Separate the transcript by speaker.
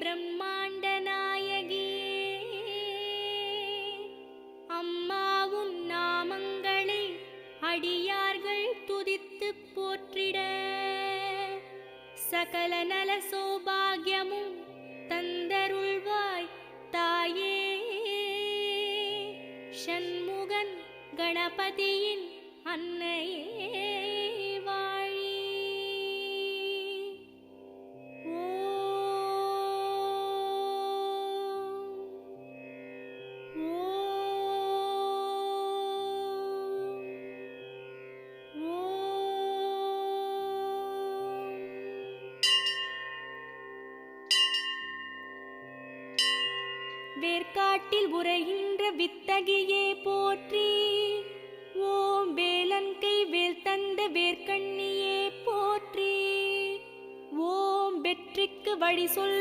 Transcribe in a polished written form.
Speaker 1: பிரம்மாண்ட நாயகியே, அம்மா உன் நாமங்களை அடியார்கள் துதித்து போற்றிட சகல நல சௌபாகியமும் தந்தருள்வாய் தாயே. ஷண்முகன் கணபதியின் அன்னையே வாழி. வேர்க்காட்டில் உரைகின்ற வித்தகியே போற்றி. ஓம் வேலன்கை வேல் தந்த வேர்க்கண்ணியே போற்றி. ஓம் வெற்றிக்கு வழி சொல்லும்